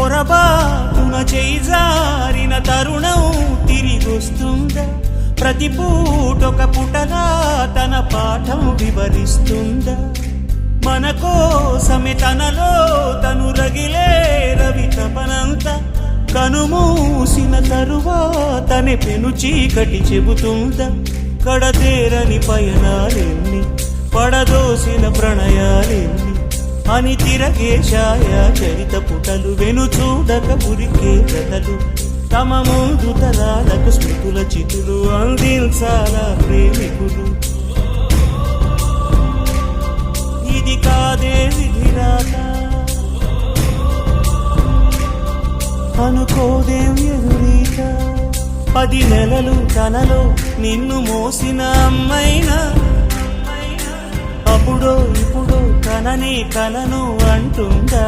పొరబాటున చేజారిన తరుణం తిరిగొస్తుందా? ప్రతి పూటొక పుటలా తన పాఠం వివరిస్తుందా? మన కోసమే తనలో తను రగిలే రవి తపనంతా కనుమూసిన తరువాతనే పెను చీకటి చెబుతుందా? కడతేరని పయనాలెన్ని, పడదోసిన ప్రణయాలెన్ని అని తిరగే ఛాయా చరిత పుటలు, వెను చూడక ఉరికే కథలు, తమ ముందు తరాలకు స్మృతుల చితులు అందించాలా ప్రేమికులు. ఇది కాదే విధిరాత, అనుకోదేం ఎదురీత. 10 నెలలు తనలో నిన్ను మోసిన అమ్మైనా అప్పుడో ఇప్పుడో కననే కలను అంటుందా?